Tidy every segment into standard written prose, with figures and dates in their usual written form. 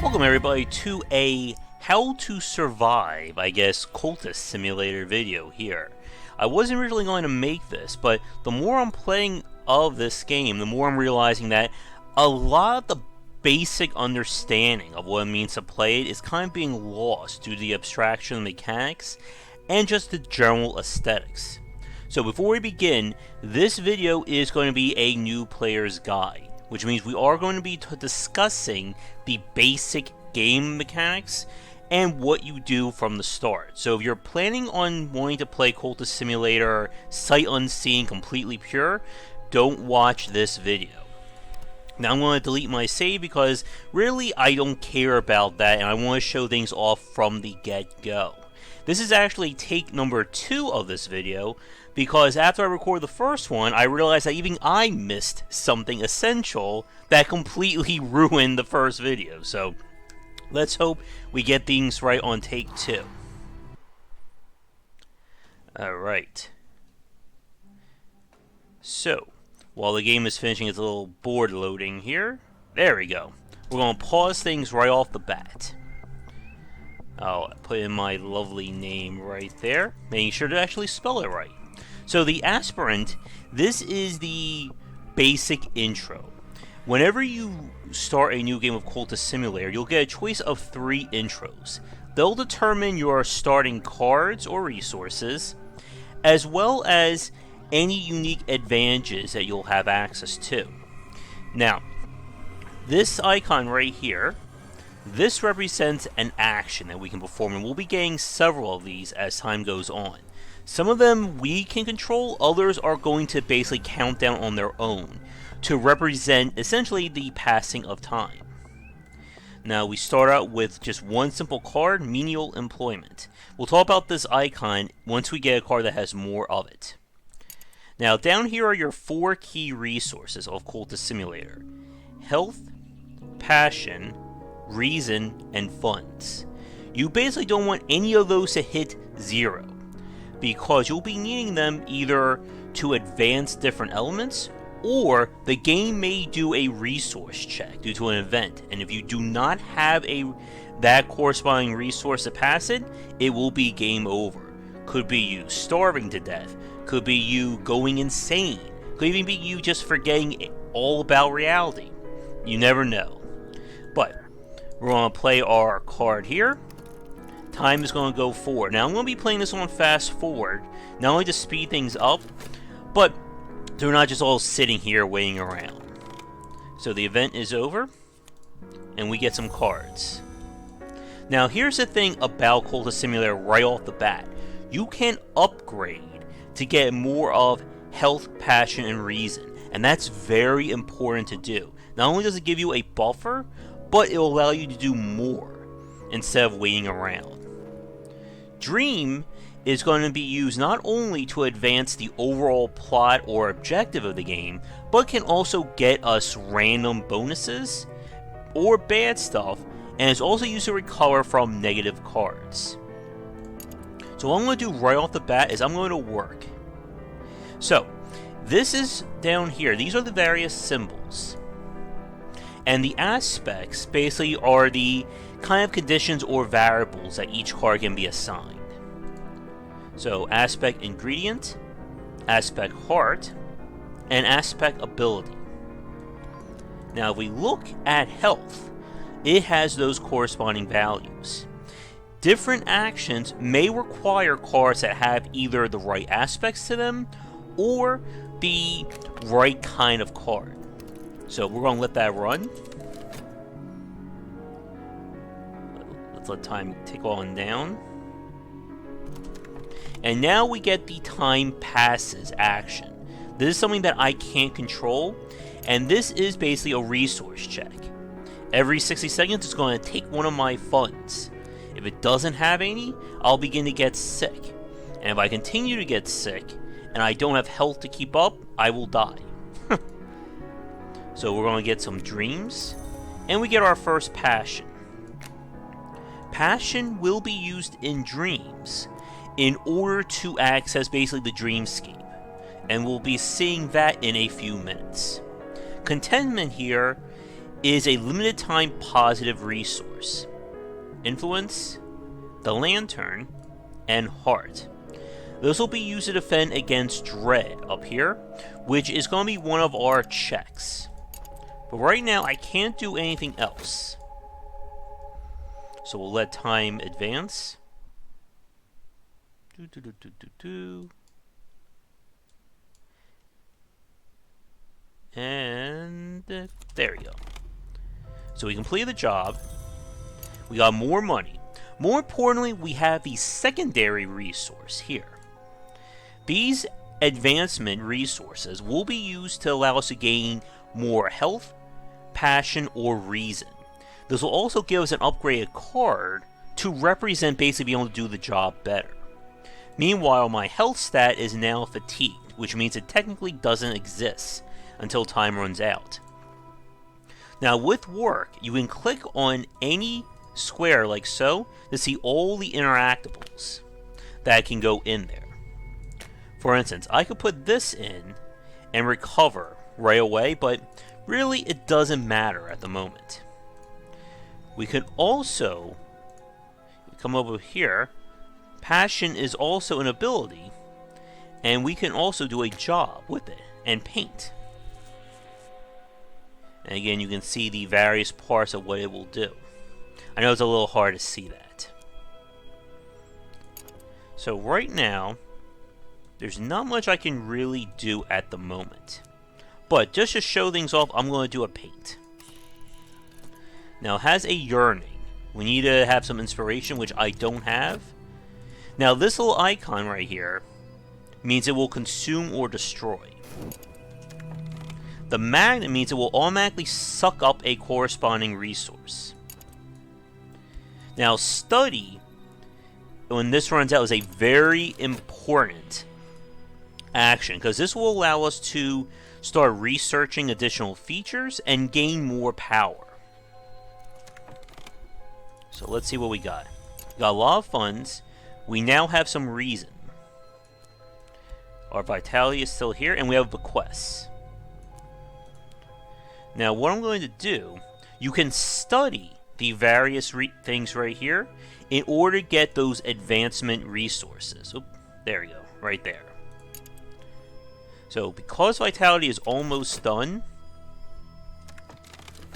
Welcome everybody to a how to survive, I guess, Cultist Simulator video here. I wasn't originally going to make this, but the more I'm playing of this game, the more I'm realizing that a lot of the basic understanding of what it means to play it is kind of being lost due to the abstraction of mechanics and just the general aesthetics. So before we begin, this video is going to be a new player's guide, which means we are going to be discussing the basic game mechanics and what you do from the start. So if you're planning on wanting to play Cultist Simulator sight unseen, completely pure, don't watch this video. Now I'm going to delete my save because really I don't care about that and I want to show things off from the get-go. This is actually take number 2 of this video, because after I recorded the first one, I realized that even I missed something essential that completely ruined the first video. So let's hope we get things right on take 2. Alright. So, while the game is finishing its little board loading here, there we go. We're going to pause things right off the bat. I'll put in my lovely name right there, making sure to actually spell it right. So the aspirant, this is the basic intro. Whenever you start a new game of Cultist Simulator, you'll get a choice of 3 intros. They'll determine your starting cards or resources, as well as any unique advantages that you'll have access to. Now, this icon right here, this represents an action that we can perform, and we'll be getting several of these as time goes on. Some of them we can control, others are going to basically count down on their own to represent essentially the passing of time. Now we start out with just one simple card, menial employment. We'll talk about this icon once we get a card that has more of it. Now down here are your 4 key resources of Cultist Simulator: health, passion, reason, and funds. You basically don't want any of those to hit 0, because you'll be needing them either to advance different elements, or the game may do a resource check due to an event, and if you do not have that corresponding resource to pass it, it will be game over. Could be you starving to death, could be you going insane, could even be you just forgetting all about reality. You never know. But we're going to play our card here. Time is going to go forward. Now I'm going to be playing this on fast forward, not only to speed things up, but they're not just all sitting here waiting around. So the event is over, and we get some cards. Now here's the thing about Cultist Simulator right off the bat. You can upgrade to get more of health, passion, and reason, and that's very important to do. Not only does it give you a buffer, but it will allow you to do more instead of waiting around. Dream is going to be used not only to advance the overall plot or objective of the game, but can also get us random bonuses or bad stuff, and is also used to recover from negative cards. So what I'm going to do right off the bat is I'm going to work. So, this is down here. These are the various symbols. And the aspects basically are the kind of conditions or variables that each card can be assigned. So aspect ingredient, aspect heart, and aspect ability. Now if we look at health, it has those corresponding values. Different actions may require cards that have either the right aspects to them or the right kind of card. So we're going to let that run. Let's let time tick on down. And now we get the time passes action. This is something that I can't control, and this is basically a resource check. Every 60 seconds it's going to take one of my funds. If it doesn't have any, I'll begin to get sick. And if I continue to get sick, and I don't have health to keep up, I will die. So we're going to get some dreams, and we get our first passion. Passion will be used in dreams in order to access basically the Dreamscape, and we'll be seeing that in a few minutes. Contentment here is a limited time positive resource. Influence, the Lantern, and Heart. This will be used to defend against Dread up here, which is going to be one of our checks. But right now, I can't do anything else. So we'll let time advance. And there we go. So we completed the job. We got more money. More importantly, we have the secondary resource here. These advancement resources will be used to allow us to gain more health, passion, or reason. This will also give us an upgraded card to represent basically being able to do the job better. Meanwhile, my health stat is now fatigued, which means it technically doesn't exist until time runs out. Now with work, you can click on any square like so to see all the interactables that can go in there. For instance, I could put this in and recover right away, but really it doesn't matter at the moment. We can also come over here. Passion is also an ability, and we can also do a job with it and paint. And again, you can see the various parts of what it will do. I know it's a little hard to see that. So right now, there's not much I can really do at the moment. But just to show things off, I'm going to do a paint. Now it has a yearning. We need to have some inspiration, which I don't have. Now this little icon right here means it will consume or destroy. The magnet means it will automatically suck up a corresponding resource. Now study, when this runs out, is a very important action, because this will allow us to start researching additional features and gain more power. So let's see what we got. We got a lot of funds. We now have some reason. Our vitality is still here, and we have bequests. Now what I'm going to do, you can study the various things right here in order to get those advancement resources. Oop, there we go, right there. So because vitality is almost done,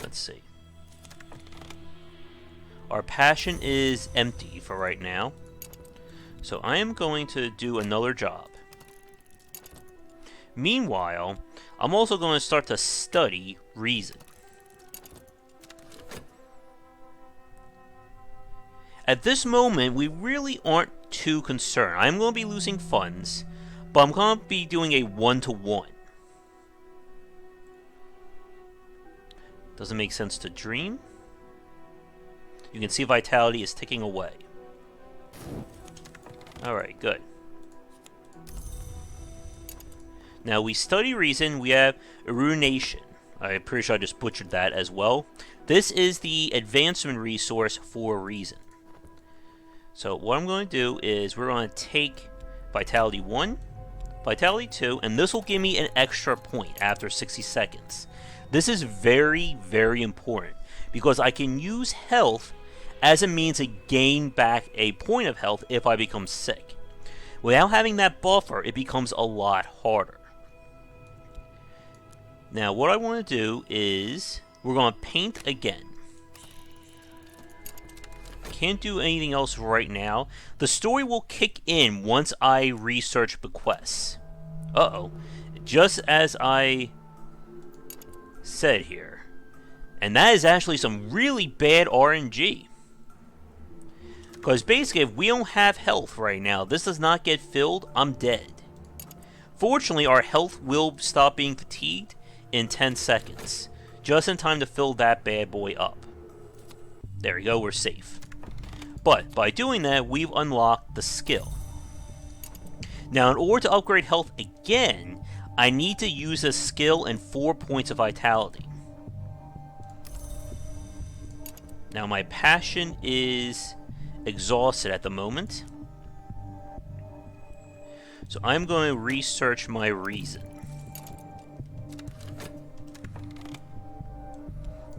let's see. Our passion is empty for right now. So I am going to do another job. Meanwhile, I'm also going to start to study reason. At this moment, we really aren't too concerned. I'm going to be losing funds, but I'm going to be doing a one-to-one. Doesn't make sense to dream. You can see vitality is ticking away. Alright, good. Now we study reason, we have Ruination. I'm pretty sure I just butchered that as well. This is the advancement resource for reason. So what I'm going to do is we're going to take Vitality 1, Vitality 2, and this will give me an extra point after 60 seconds. This is very, very important because I can use health as a means to gain back a point of health if I become sick. Without having that buffer, it becomes a lot harder. Now what I want to do is we're going to paint again. Can't do anything else right now. The story will kick in once I research bequests. Uh-oh. Just as I said here. And that is actually some really bad RNG. Because basically, if we don't have health right now, this does not get filled, I'm dead. Fortunately, our health will stop being fatigued in 10 seconds. Just in time to fill that bad boy up. There we go, we're safe. But by doing that, we've unlocked the skill. Now, in order to upgrade health again, I need to use a skill and 4 points of vitality. Now, my passion is exhausted at the moment. So I'm going to research my reason.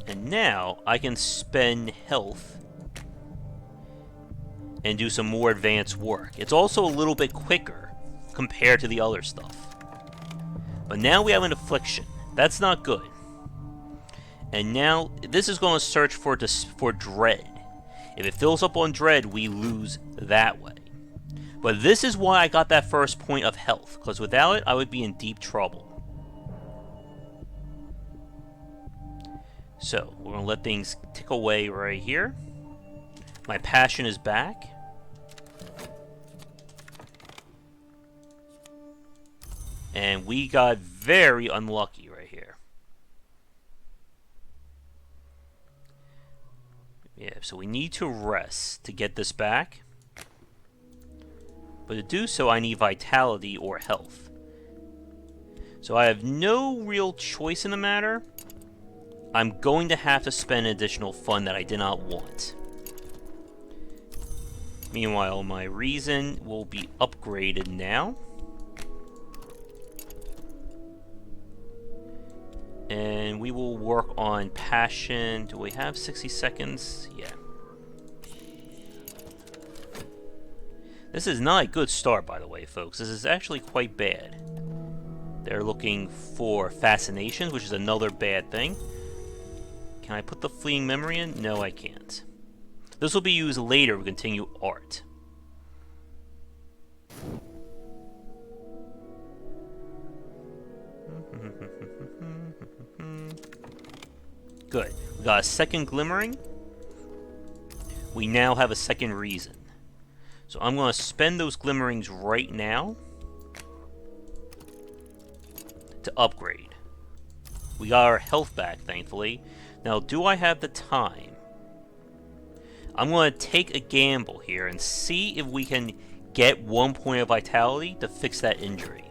And now I can spend health and do some more advanced work. It's also a little bit quicker compared to the other stuff. But now we have an affliction. That's not good. And now this is going to search for dread. If it fills up on dread, we lose that way. But this is why I got that first point of health, because without it, I would be in deep trouble. So, we're going to let things tick away right here. My passion is back. And we got very unlucky right here. Yeah, so we need to rest to get this back. But to do so, I need vitality or health. So I have no real choice in the matter. I'm going to have to spend additional fun that I did not want. Meanwhile, my reason will be upgraded now. And we will work on passion. Do we have 60 seconds? Yeah. This is not a good start, by the way, folks. This is actually quite bad. They're looking for fascinations, which is another bad thing. Can I put the fleeting memory in? No, I can't. This will be used later to continue art. Good. We got a second glimmering. We now have a second reason. So I'm going to spend those glimmerings right now to upgrade. We got our health back, thankfully. Now, do I have the time? I'm going to take a gamble here and see if we can get 1 point of vitality to fix that injury.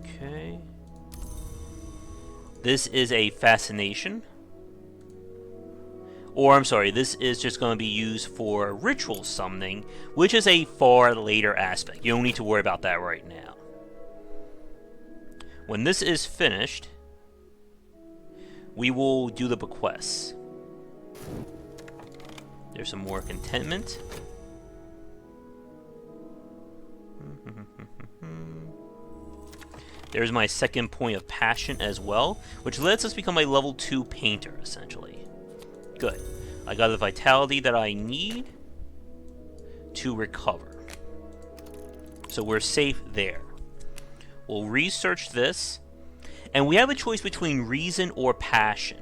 Okay. This is a fascination. Or, I'm sorry, this is just going to be used for ritual summoning, which is a far later aspect. You don't need to worry about that right now. When this is finished, we will do the bequests. There's some more contentment. There's my second point of passion as well, which lets us become a level 2 painter, essentially. Good. I got the vitality that I need to recover. So we're safe there. We'll research this, and we have a choice between reason or passion.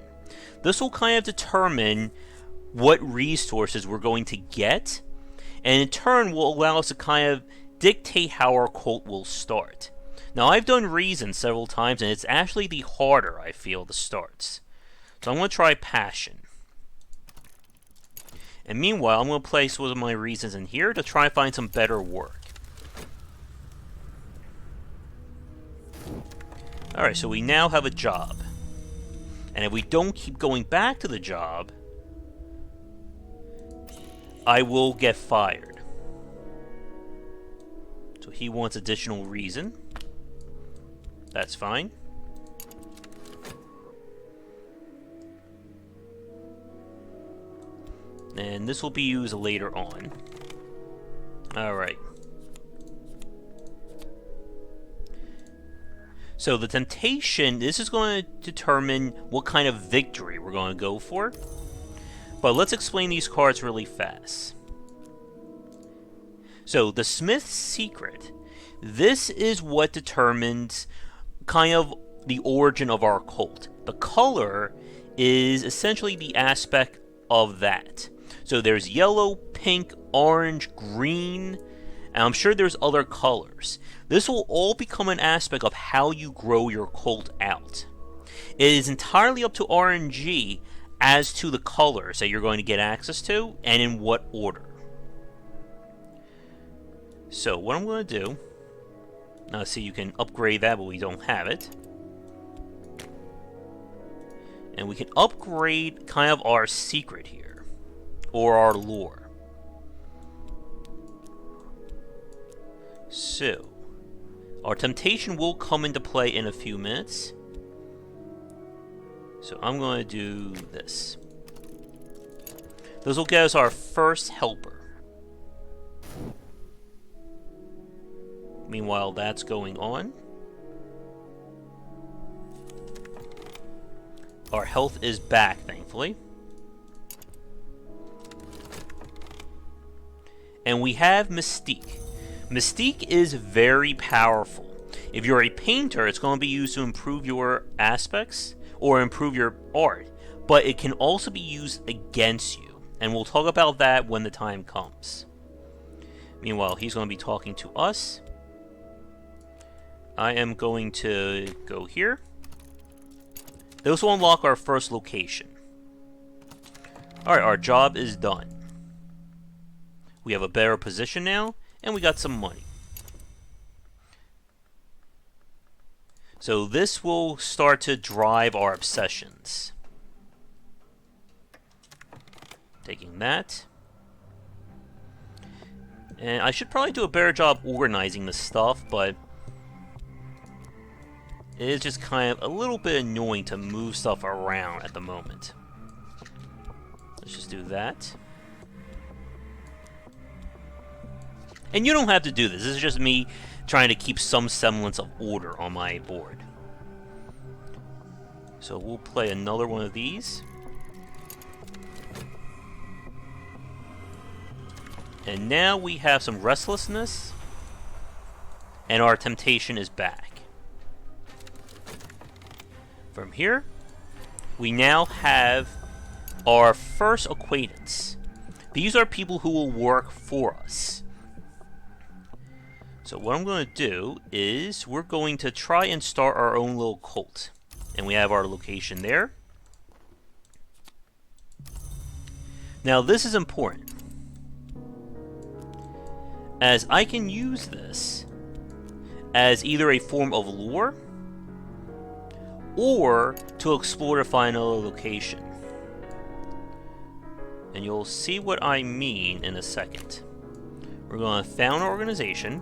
This will kind of determine what resources we're going to get, and in turn will allow us to kind of dictate how our cult will start. Now, I've done reason several times, and it's actually the harder, I feel, the starts. So I'm going to try passion. And meanwhile, I'm going to place one of my reasons in here to try and find some better work. Alright, so we now have a job. And if we don't keep going back to the job, I will get fired. So he wants additional reason. That's fine. And this will be used later on. Alright. So the temptation, this is going to determine what kind of victory we're going to go for. But let's explain these cards really fast. So the Smith's Secret. This is what determines kind of the origin of our cult. The color is essentially the aspect of that. So there's yellow, pink, orange, green, and I'm sure there's other colors. This will all become an aspect of how you grow your cult out. It is entirely up to RNG as to the colors that you're going to get access to, and in what order. So what I'm going to do, now see, you can upgrade that, but we don't have it. And we can upgrade kind of our secret here, or our lore. So, Our temptation will come into play in a few minutes. So I'm going to do this. This will get us our first helper. Meanwhile, that's going on. Our health is back, thankfully. And we have Mystique. Mystique is very powerful. If you're a painter, it's going to be used to improve your aspects or improve your art. But it can also be used against you. And we'll talk about that when the time comes. Meanwhile, he's going to be talking to us. I am going to go here. This will unlock our first location. Alright, our job is done. We have a better position now, and we got some money. So this will start to drive our obsessions. Taking that. And I should probably do a better job organizing this stuff, but it is just kind of a little bit annoying to move stuff around at the moment. Let's just do that. And you don't have to do this. This is just me trying to keep some semblance of order on my board. So we'll play another one of these. And now we have some restlessness. And our temptation is back. From here, we now have our first acquaintance. These are people who will work for us. So what I'm going to do is we're going to try and start our own little cult. And we have our location there. Now this is important, as I can use this as either a form of lure or to explore to find another location. And you'll see what I mean in a second. We're going to found an organization.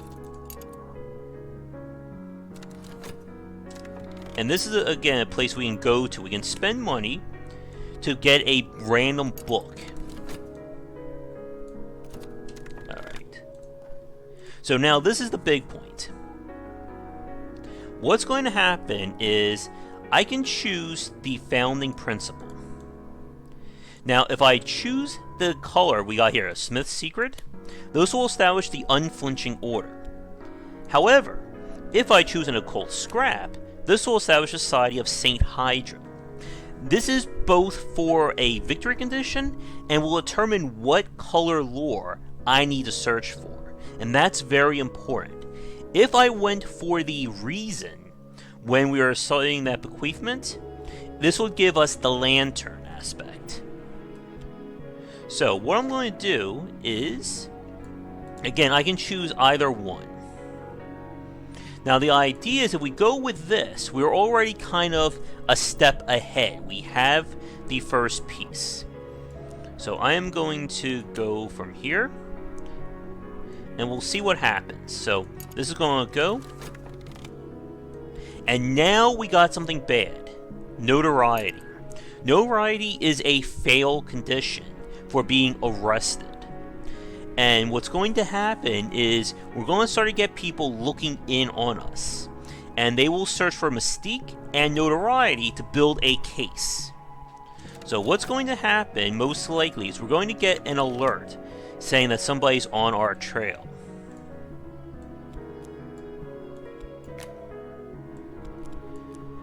And this is, again, a place we can go to. We can spend money to get a random book. Alright. So now this is the big point. What's going to happen is I can choose the founding principle. Now, if I choose the color we got here, a Smith's Secret, those will establish the unflinching order. However, if I choose an occult scrap, this will establish a society of Saint Hydra. This is both for a victory condition and will determine what color lore I need to search for. And that's very important. If I went for the reason when we were studying that bequeathment, this will give us the lantern aspect. So what I'm going to do is, again, I can choose either one. Now the idea is if we go with this, we're already kind of a step ahead. We have the first piece. So I am going to go from here, and we'll see what happens. So this is going to go. And now we got something bad. Notoriety. Notoriety is a fail condition for being arrested. And what's going to happen is we're going to start to get people looking in on us. And they will search for mystique and notoriety to build a case. So what's going to happen, most likely, is we're going to get an alert saying that somebody's on our trail.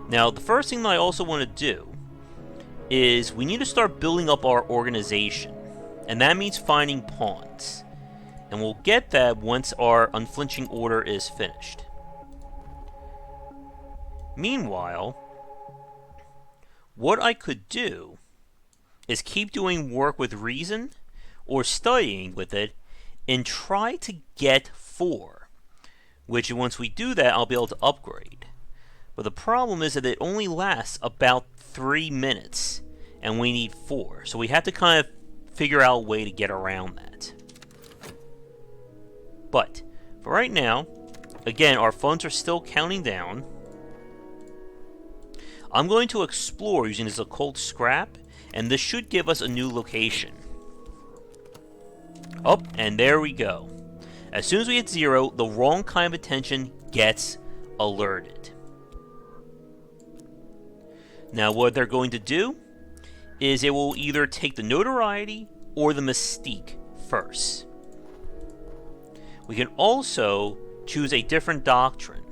Now, the first thing that I also want to do is we need to start building up our organization. And that means finding pawns. And we'll get that once our unflinching order is finished. Meanwhile, what I could do is keep doing work with reason or studying with it and try to get 4. Which once we do that, I'll be able to upgrade. But the problem is that it only lasts about 3 minutes. And we need 4. So we have to kind of figure out a way to get around that. But for right now, again, our funds are still counting down. I'm going to explore using this occult scrap, and this should give us a new location. Oh, and there we go. As soon as we hit 0, the wrong kind of attention gets alerted. Now what they're going to do is it will either take the notoriety or the mystique first. We can also choose a different doctrine.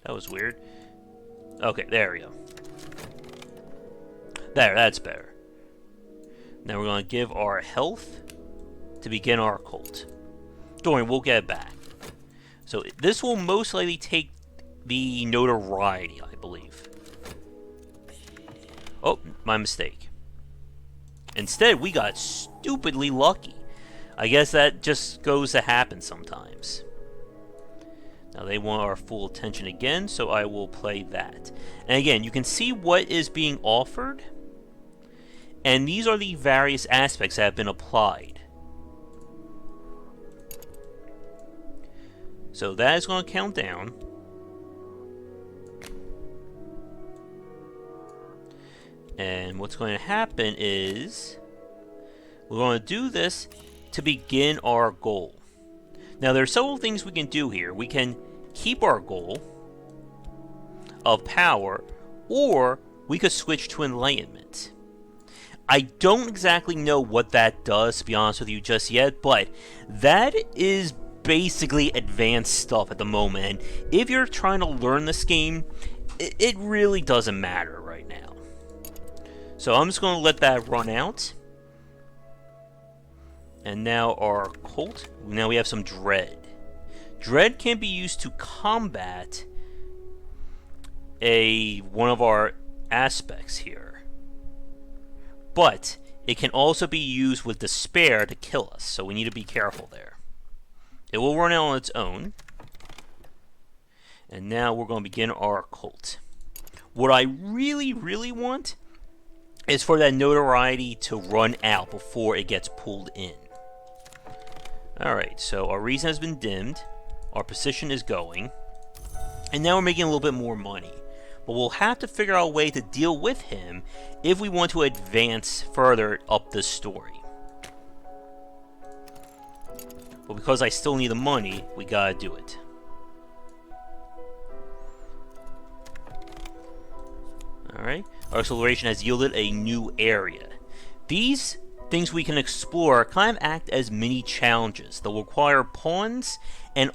That was weird. Okay, there we go. There, that's better. Now we're going to give our health to begin our cult. Don't worry, we'll get it back. So this will most likely take the notoriety, I believe. Oh, my mistake. Instead, we got stupidly lucky. I guess that just goes to happen sometimes. Now they want our full attention again, so I will play that. And again, you can see what is being offered. And these are the various aspects that have been applied. So that is going to count down. And what's going to happen is we're going to do this to begin our goal. Now there are several things we can do here. We can keep our goal of power, or we could switch to enlightenment. I don't exactly know what that does, to be honest with you, just yet, but that is basically advanced stuff at the moment. And if you're trying to learn this game, it really doesn't matter right now. So I'm just going to let that run out. And now our cult. Now we have some dread. Dread can be used to combat one of our aspects here. But it can also be used with despair to kill us, so we need to be careful there. It will run out on its own. And now we're going to begin our cult. What I really, really want is for that notoriety to run out before it gets pulled in. Alright, so our reason has been dimmed. Our position is going. And now we're making a little bit more money. But we'll have to figure out a way to deal with him if we want to advance further up this story. But because I still need the money, we gotta do it. Alright, our exploration has yielded a new area. These things we can explore kind of act as mini challenges. They'll require pawns and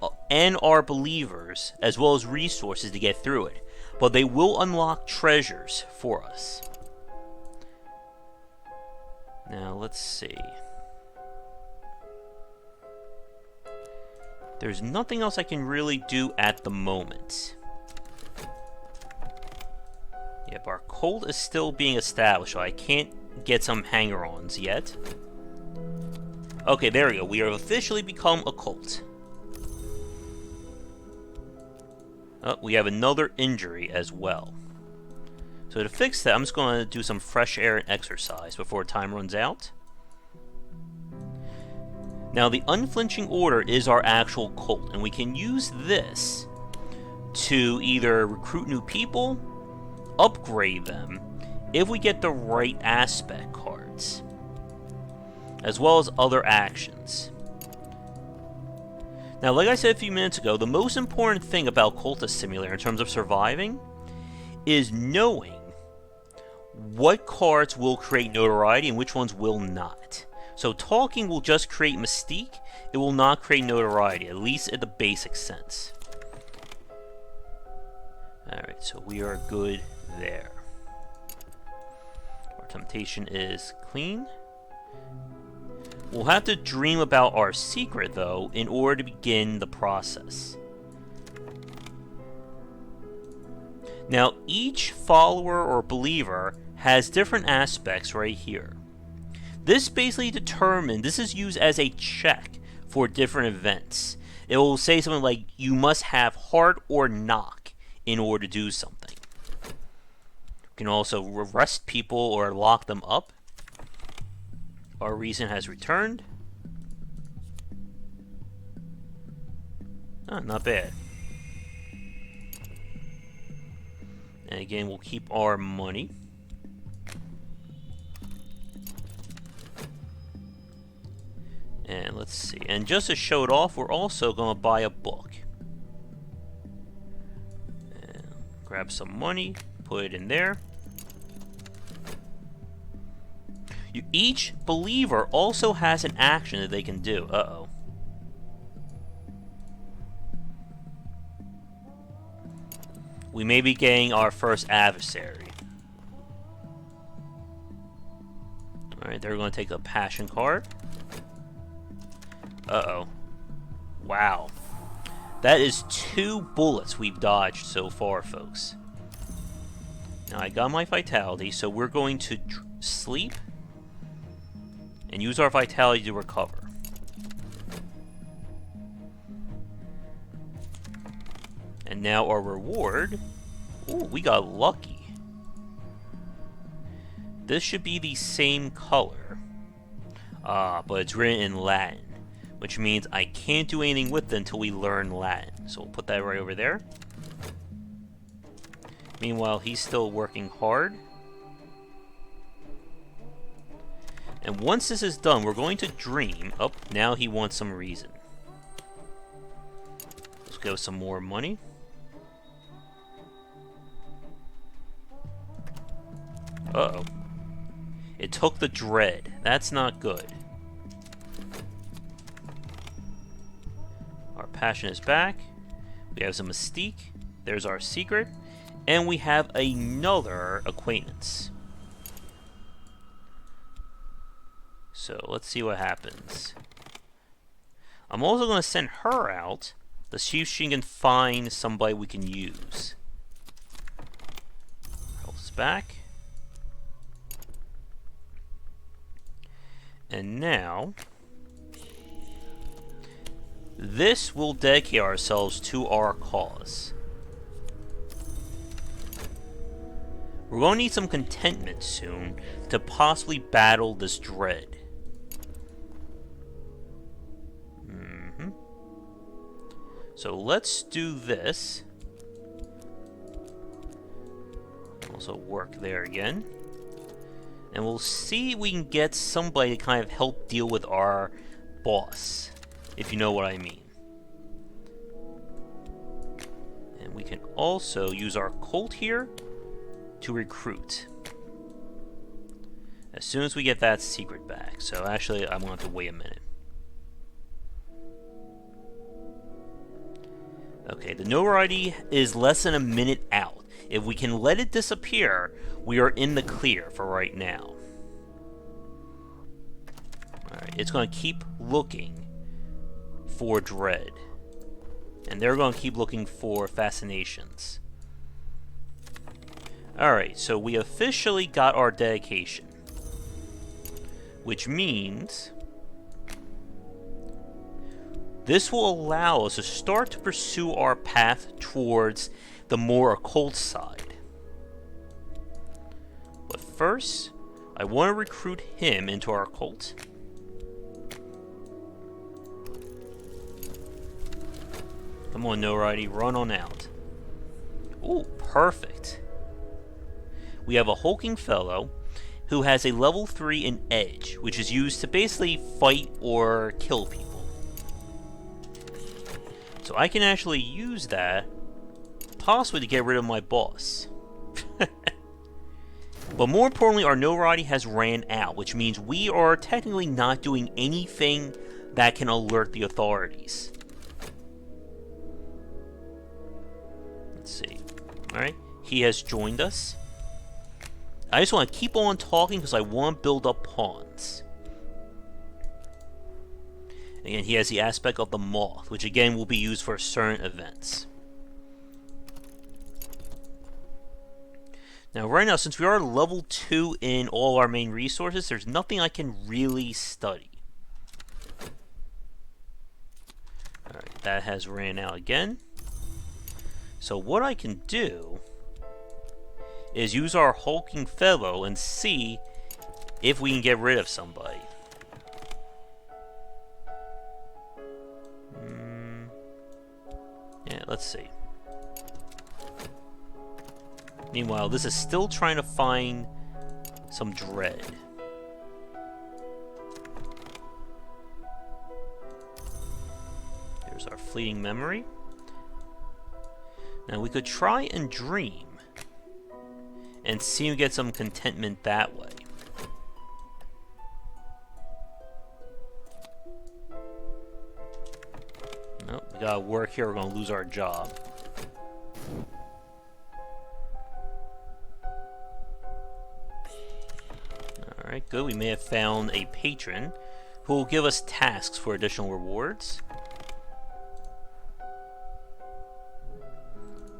our believers, as well as resources to get through it. But they will unlock treasures for us. Now, let's see. There's nothing else I can really do at the moment. Yep, our cult is still being established, so I can't get some hanger-ons yet. Okay, there we go. We have officially become a cult. Oh, we have another injury as well. So to fix that, I'm just going to do some fresh air and exercise before time runs out. Now, the unflinching order is our actual cult, and we can use this to either recruit new people, upgrade them, if we get the right aspect cards, as well as other actions. Now, like I said a few minutes ago, the most important thing about Cultist Simulator in terms of surviving is knowing what cards will create notoriety and which ones will not. So talking will just create mystique, it will not create notoriety, at least in the basic sense. Alright, so we are good there. Our temptation is clean. We'll have to dream about our secret, though, in order to begin the process. Now, each follower or believer has different aspects right here. This basically this is used as a check for different events. It will say something like, you must have heart or knock in order to do something. You can also arrest people or lock them up. our reason has returned. Oh, not bad. And again, we'll keep our money. And let's see. And just to show it off, we're also going to buy a book. And grab some money, put it in there. Each believer also has an action that they can do. Uh-oh. We may be getting our first adversary. Alright, they're going to take a passion card. Uh-oh. Wow. That is 2 bullets we've dodged so far, folks. Now, I got my vitality, so we're going to sleep and use our vitality to recover. And now our reward... Ooh, we got lucky. This should be the same color. But it's written in Latin, which means I can't do anything with it until we learn Latin. So we'll put that right over there. Meanwhile, he's still working hard. And once this is done, we're going to dream. Oh, now he wants some reason. Let's go some more money. Uh-oh. It took the dread. That's not good. Our passion is back. We have some mystique. There's our secret. And we have another acquaintance. So let's see what happens. I'm also going to send her out to see if she can find somebody we can use. Health's back. And now, this will dedicate ourselves to our cause. We're going to need some contentment soon to possibly battle this dread. So let's do this. Also work there again. And we'll see if we can get somebody to kind of help deal with our boss, if you know what I mean. And we can also use our cult here to recruit. As soon as we get that secret back. So actually, I'm going to have to wait a minute. Okay, the notoriety is less than a minute out. If we can let it disappear, we are in the clear for right now. Alright, it's going to keep looking for dread. And they're going to keep looking for fascinations. Alright, so we officially got our dedication. Which means this will allow us to start to pursue our path towards the more occult side. But first, I want to recruit him into our cult. Come on, notoriety, run on out. Ooh, perfect. We have a hulking fellow who has a level 3 in edge, which is used to basically fight or kill people. So I can actually use that, possibly to get rid of my boss. But more importantly, our notoriety has ran out, which means we are technically not doing anything that can alert the authorities. Let's see. Alright, he has joined us. I just want to keep on talking because I want to build up pawns. Again, he has the aspect of the moth, which again will be used for certain events. Now, right now, since we are level 2 in all our main resources, there's nothing I can really study. Alright, that has ran out again. So what I can do is use our hulking fellow and see if we can get rid of somebody. Yeah, let's see. Meanwhile, this is still trying to find some dread. There's our fleeting memory. Now we could try and dream and see if we get some contentment that way. Nope, we gotta work here, we're gonna lose our job. Alright, good. We may have found a patron who will give us tasks for additional rewards.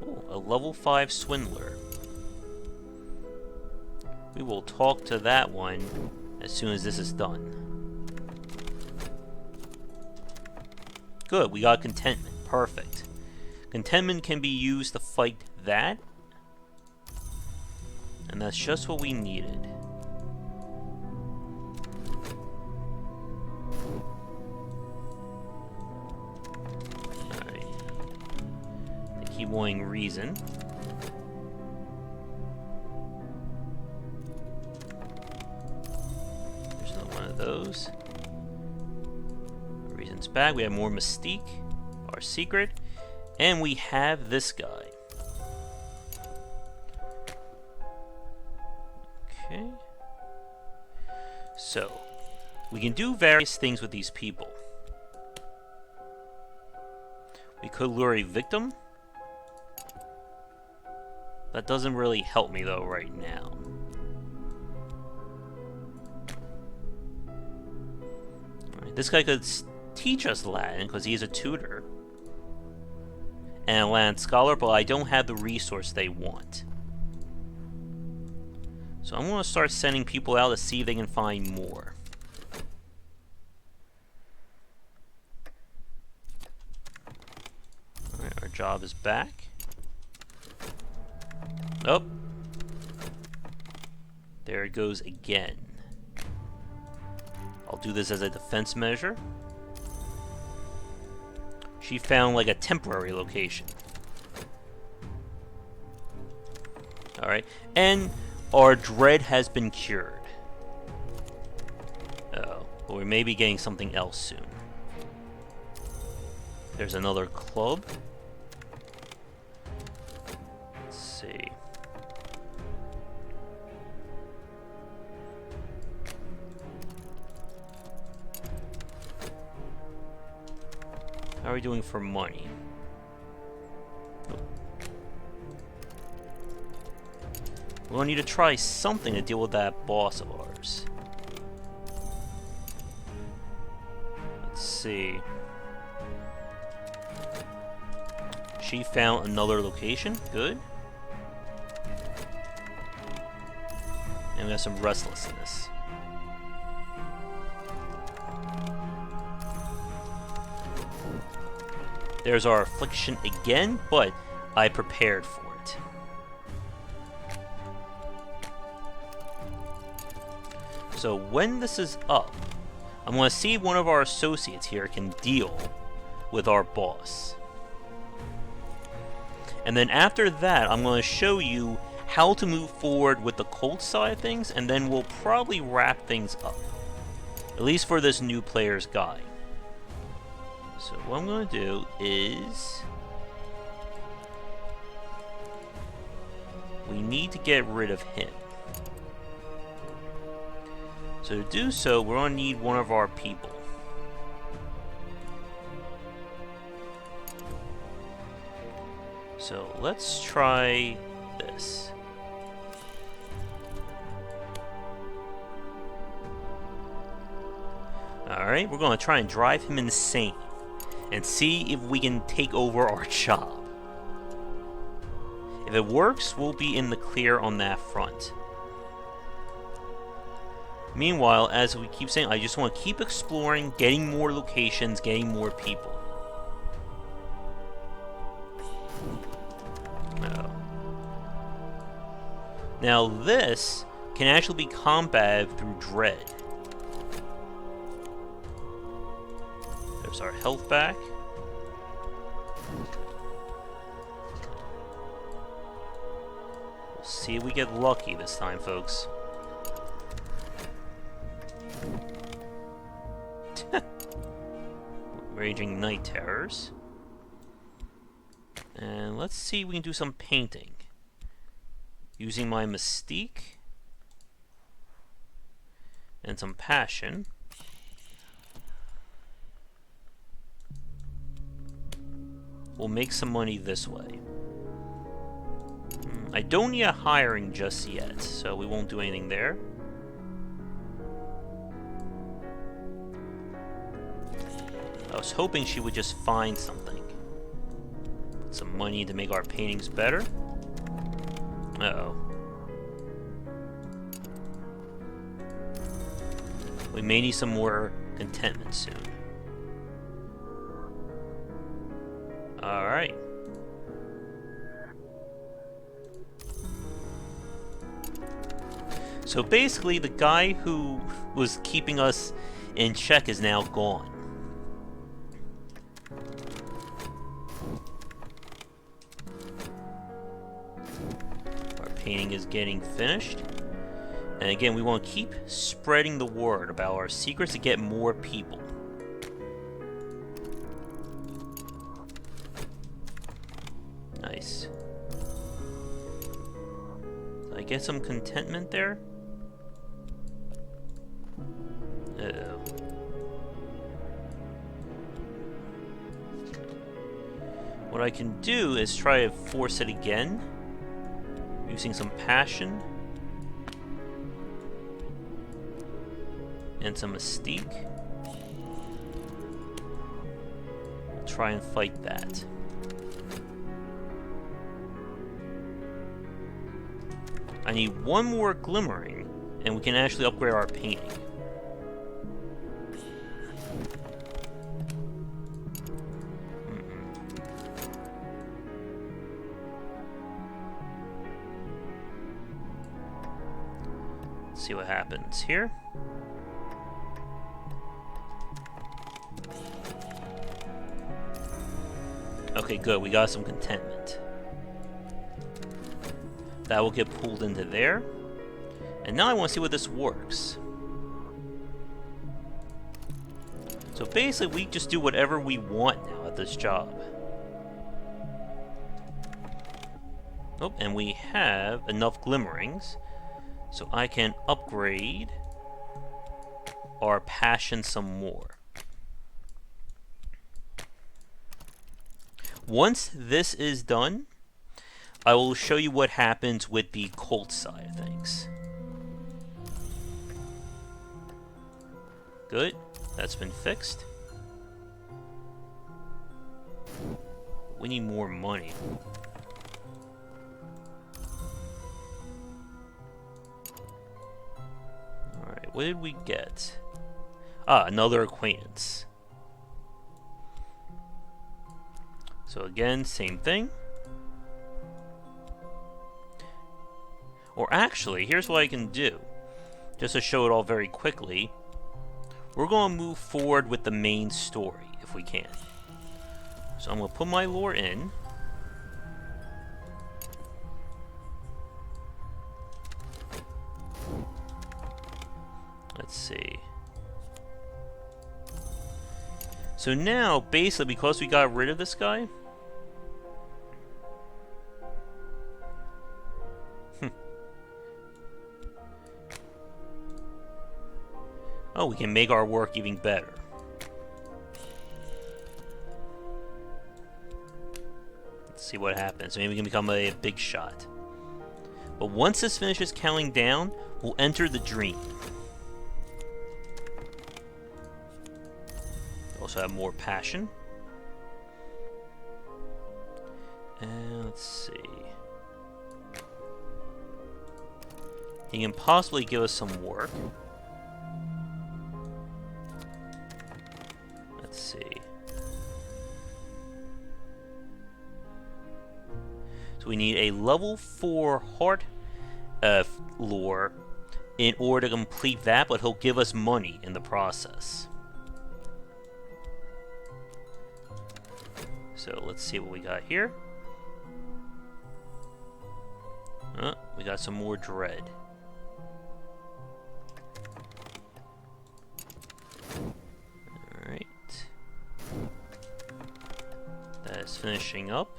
Oh, a level 5 swindler. We will talk to that one as soon as this is done. Good, we got contentment. Perfect. Contentment can be used to fight that. And that's just what we needed. Alright. They keep wanting reason. There's another one of those. Reason's back. We have more mystique. Our secret. And we have this guy. Okay. So, we can do various things with these people. We could lure a victim. That doesn't really help me though right now. Alright, this guy could teach us Latin because he's a tutor and a Latin scholar, but I don't have the resource they want. So I'm going to start sending people out to see if they can find more. Alright, our job is back. Oh. There it goes again. I'll do this as a defense measure. She found like a temporary location. Alright, and our dread has been cured. Oh, but we may be getting something else soon. There's another club. Let's see. How are we doing for money? Oh. We're gonna need to try something to deal with that boss of ours. Let's see. She found another location. Good. And we have some restlessness. There's our affliction again, but I prepared for it. So when this is up, I'm going to see if one of our associates here can deal with our boss. And then after that, I'm going to show you how to move forward with the cult side of things, and then we'll probably wrap things up. At least for this new player's guide. So what I'm going to do is we need to get rid of him. So to do so, we're going to need one of our people. So let's try this. Alright, we're going to try and drive him insane and see if we can take over our job. If it works, we'll be in the clear on that front. Meanwhile, as we keep saying, I just want to keep exploring, getting more locations, getting more people. No. Now this can actually be combated through dread. There's our health back. See if we get lucky this time, folks. Raging night terrors. And let's see if we can do some painting. Using my mystique and some passion. We'll make some money this way. I don't need a hiring just yet, so we won't do anything there. I was hoping she would just find something. Put some money to make our paintings better. Uh-oh. We may need some more contentment soon. Alright. So basically, the guy who was keeping us in check is now gone. Our painting is getting finished. And again, we want to keep spreading the word about our secrets to get more people. Nice. Did I get some contentment there? Uh-oh. What I can do is try to force it again, using some passion and some mystique. Try and fight that. I need one more glimmering, and we can actually upgrade our painting. Let's see what happens here. Okay, good. We got some contentment. That will get pulled into there. And now I want to see what this works. So basically, we just do whatever we want now at this job. Oh, and we have enough glimmerings. So I can upgrade our passion some more. Once this is done, I will show you what happens with the cult side of things. Good. That's been fixed. We need more money. Alright, what did we get? Ah, another acquaintance. So again, same thing. Or actually, here's what I can do. Just to show it all very quickly. We're going to move forward with the main story, if we can. So I'm going to put my lore in. Let's see. So now, basically, because we got rid of this guy... Oh, we can make our work even better. Let's see what happens. Maybe we can become a big shot. But once this finishes counting down, we'll enter the dream. Also have more passion. And let's see. He can possibly give us some work. Let's see. So we need a level 4 heart lore in order to complete that, but he'll give us money in the process. So let's see what we got here. we got some more dread. Alright. That is finishing up.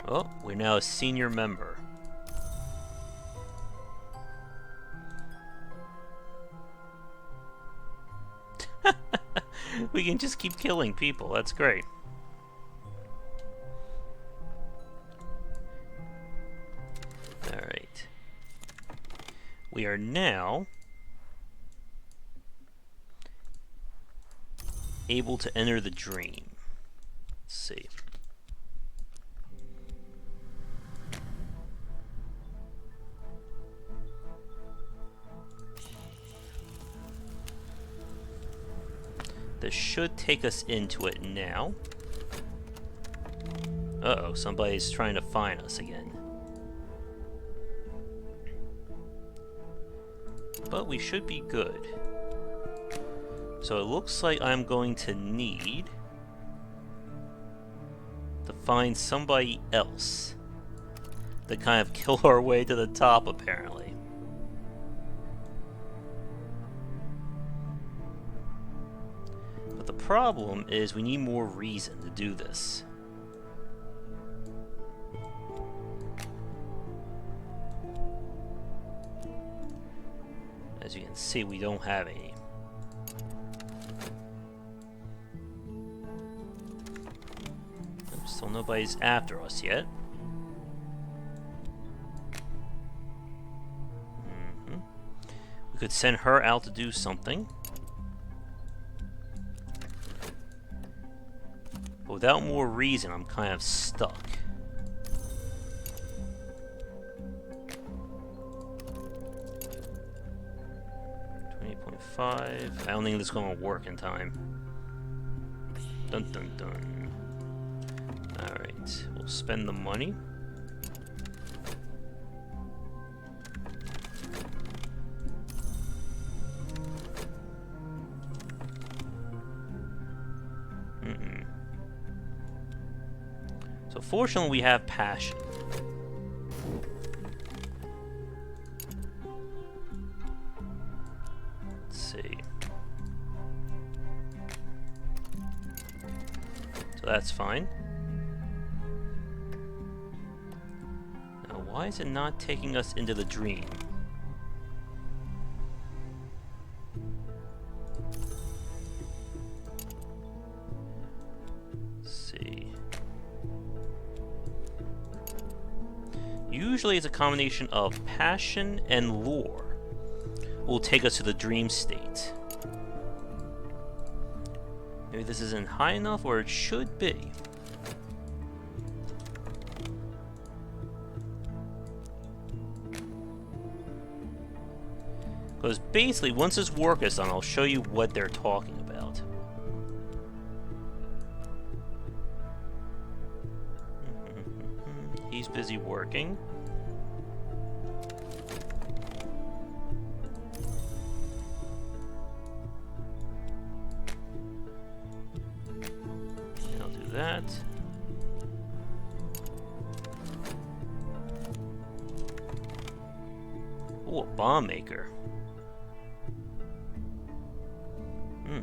Oh, we're now a senior member. We can just keep killing people. That's great. Alright. We are now able to enter the dream. Let's see. This should take us into it now. Uh-oh, somebody's trying to find us again. But we should be good. So it looks like I'm going to need to find somebody else to kind of kill our way to the top, apparently. But the problem is we need more reason to do this. As you can see, we don't have any. Still nobody's after us yet. We could send her out to do something. But without more reason, I'm kind of stuck. I don't think this is going to work in time. Dun dun dun. Alright, we'll spend the money. So fortunately we have passion. So that's fine. Now, why is it not taking us into the dream? Let's see. Usually it's a combination of passion and lore will take us to the dream state. Maybe this isn't high enough, or it should be. Because basically, once this work is done, I'll show you what they're talking about. He's busy working. That. Oh, a bomb maker.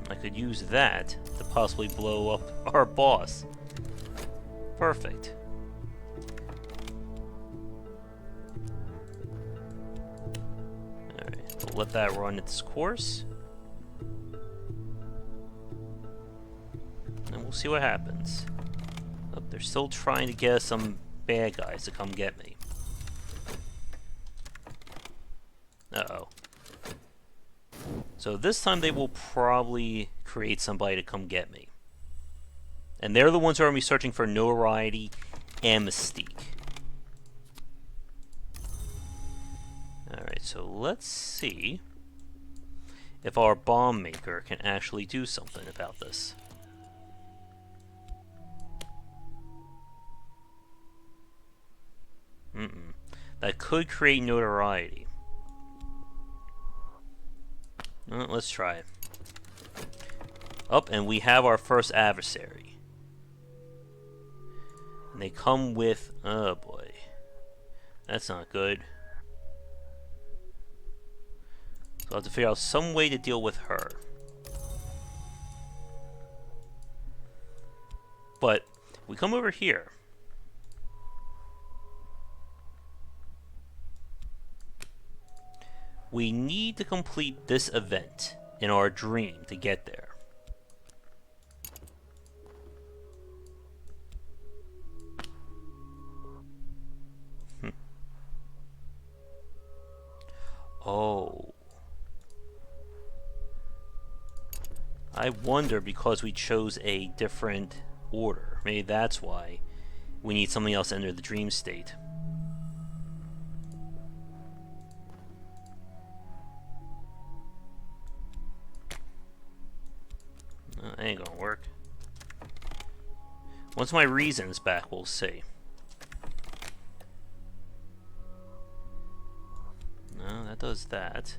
I could use that to possibly blow up our boss. Perfect. Alright, we'll let that run its course. And we'll see what happens. Oh, they're still trying to get some bad guys to come get me. Uh-oh. So this time they will probably create somebody to come get me. And they're the ones who are going to be searching for notoriety and mystique. Alright, so let's see if our bomb maker can actually do something about this. That could create notoriety. Well, let's try it. Up, and we have our first adversary. And they come with... oh boy. That's not good. So I'll have to figure out some way to deal with her. But we come over here. We need to complete this event in our dream to get there. Oh. I wonder because we chose a different order. Maybe that's why we need something else to enter the dream state. That ain't gonna work. Once my reason's back, we'll see. No, that does that.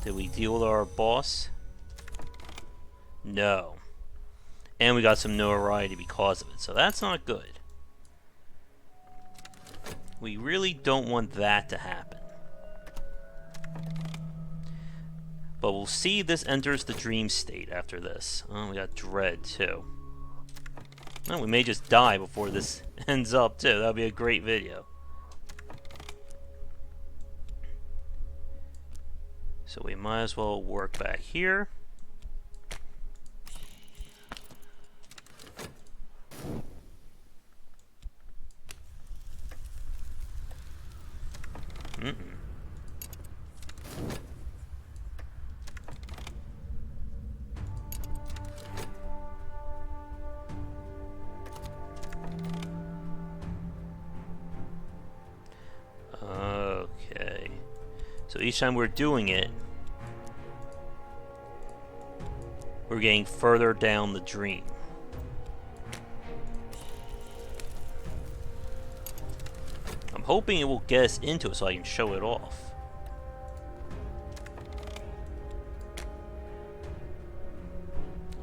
Did we deal with our boss? No. And we got some notoriety because of it, so that's not good. We really don't want that to happen. But we'll see if this enters the dream state after this. Oh, we got dread, too. Well, we may just die before this ends up, too. That would be a great video. So we might as well work back here. Okay. So each time we're doing it, we're getting further down the dream. I'm hoping it will get us into it so I can show it off.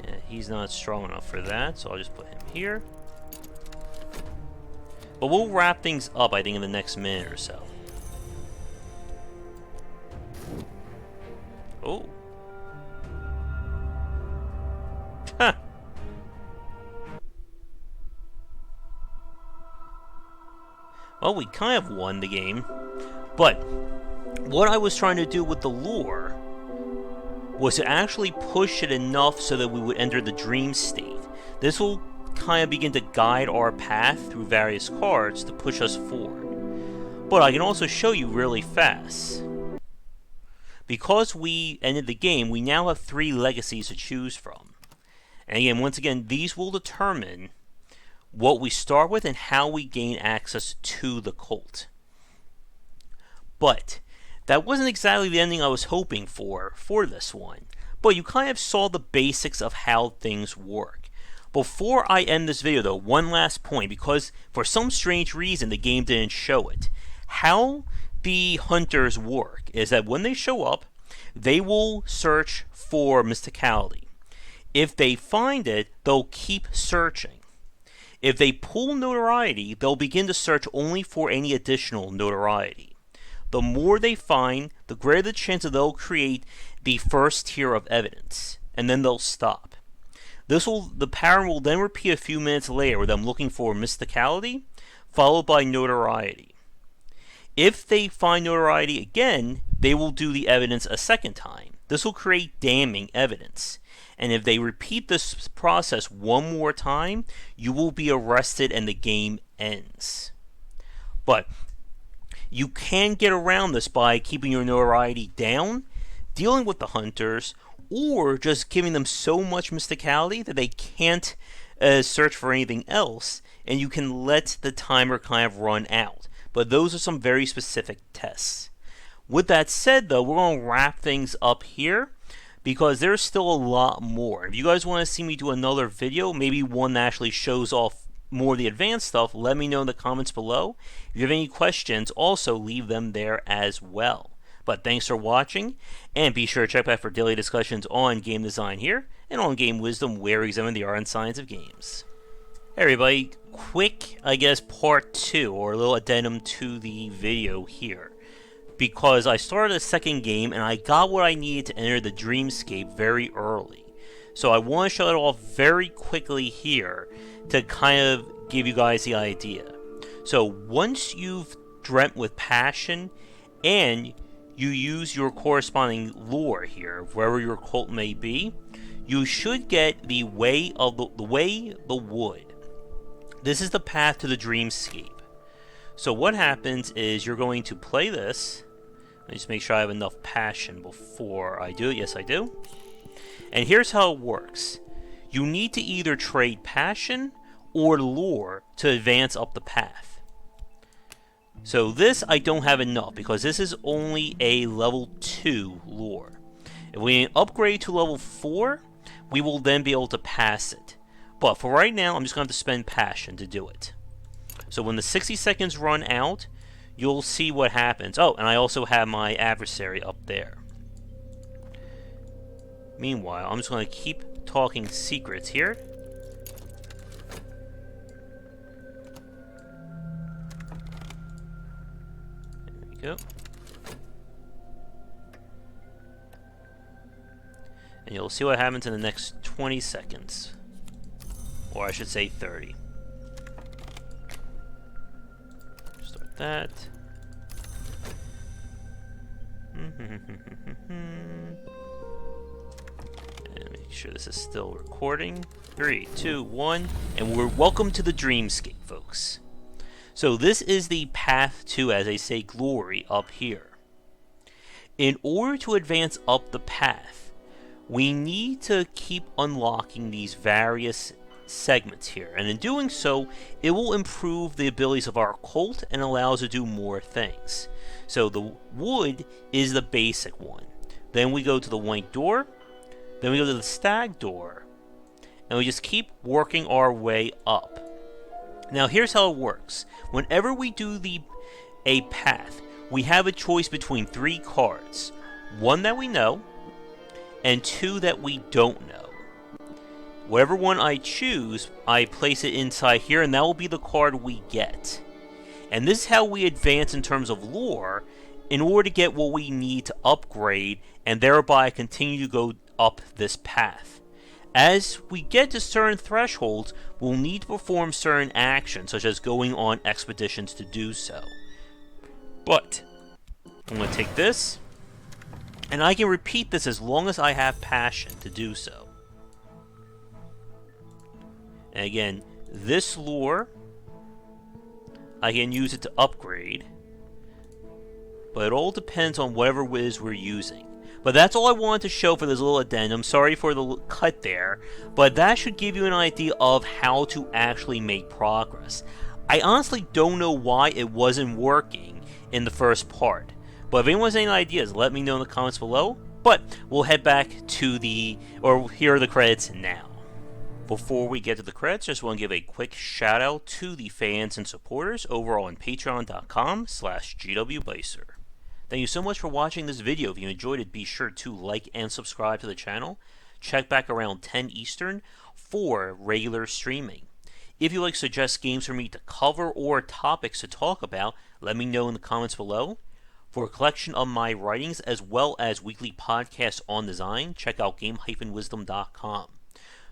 Yeah, he's not strong enough for that, so I'll just put him here. But we'll wrap things up, I think, in the next minute or so. Oh. Ha! Well, we kind of won the game. But what I was trying to do with the lure was to actually push it enough so that we would enter the dream state. This will kind of begin to guide our path through various cards to push us forward. But I can also show you really fast. Because we ended the game, we now have 3 legacies to choose from. And again, once again, these will determine what we start with and how we gain access to the cult. But that wasn't exactly the ending I was hoping for this one. But you kind of saw the basics of how things work. Before I end this video though, one last point, because for some strange reason the game didn't show it. How the hunters work is that when they show up, they will search for mysticality. If they find it, they'll keep searching. If they pull notoriety, they'll begin to search only for any additional notoriety. The more they find, the greater the chance that they'll create the first tier of evidence, and then they'll stop. The pattern will then repeat a few minutes later with them looking for mysticality, followed by notoriety. If they find notoriety again, they will do the evidence a second time. This will create damning evidence. And if they repeat this process one more time, you will be arrested and the game ends. But you can get around this by keeping your notoriety down, dealing with the hunters, or just giving them so much mysticality that they can't search for anything else, and you can let the timer kind of run out. But those are some very specific tests. With that said, though, we're going to wrap things up here. because there's still a lot more. If you guys want to see me do another video, maybe one that actually shows off more of the advanced stuff, let me know in the comments below. If you have any questions, also leave them there as well. But thanks for watching, and be sure to check back for daily discussions on game design here, and on Game Wisdom, where we examine the art and science of games. Hey everybody, quick, I guess, part 2, or a little addendum to the video here. Because I started a second game, and I got what I needed to enter the Dreamscape very early. So I want to show it off very quickly here, to kind of give you guys the idea. So once you've dreamt with passion, and you use your corresponding lore here, wherever your cult may be, you should get the way the wood. This is the path to the Dreamscape. So what happens is you're going to play this. Let me just make sure I have enough passion before I do it. Yes, I do. And here's how it works. You need to either trade passion or lore to advance up the path. So this I don't have enough because this is only a level 2 lore. If we upgrade to level 4, we will then be able to pass it. But for right now, I'm just going to have to spend passion to do it. So when the 60 seconds run out, you'll see what happens. Oh, and I also have my adversary up there. Meanwhile, I'm just going to keep talking secrets here. Go. And you'll see what happens in the next 20 seconds. Or I should say 30. Start that. And make sure this is still recording. 3, 2, 1, and we're welcome to the Dreamscape, folks. So this is the path to, as they say, glory up here. In order to advance up the path, we need to keep unlocking these various segments here. And in doing so, it will improve the abilities of our cult and allow us to do more things. So the wood is the basic one. Then we go to the white door. Then we go to the stag door. And we just keep working our way up. Now here's how it works. Whenever we do a path, we have a choice between 3 cards. 1 that we know, and 2 that we don't know. Whatever one I choose, I place it inside here, and that will be the card we get. And this is how we advance in terms of lore, in order to get what we need to upgrade, and thereby continue to go up this path. As we get to certain thresholds, we'll need to perform certain actions, such as going on expeditions to do so. But I'm going to take this, and I can repeat this as long as I have passion to do so. And again, this lore, I can use it to upgrade, but it all depends on whatever it is we're using. But that's all I wanted to show for this little addendum. Sorry for the cut there, but that should give you an idea of how to actually make progress. I honestly don't know why it wasn't working in the first part, but if anyone has any ideas, let me know in the comments below. But we'll head back to here are the credits now. Before we get to the credits, just want to give a quick shout out to the fans and supporters over on patreon.com/gwbicer. Thank you so much for watching this video. If you enjoyed it, be sure to like and subscribe to the channel. Check back around 10 Eastern for regular streaming. If you'd like to suggest games for me to cover or topics to talk about, let me know in the comments below. For a collection of my writings as well as weekly podcasts on design, check out game-wisdom.com.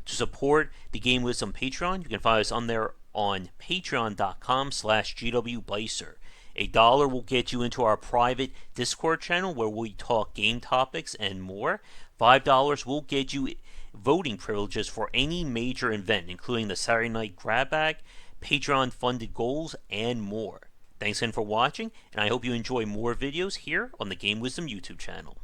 To support the Game Wisdom Patreon, you can find us on there on patreon.com/gwbicer. $1 will get you into our private Discord channel where we talk game topics and more. $5 will get you voting privileges for any major event, including the Saturday Night Grab Bag, Patreon-funded goals, and more. Thanks again for watching, and I hope you enjoy more videos here on the Game Wisdom YouTube channel.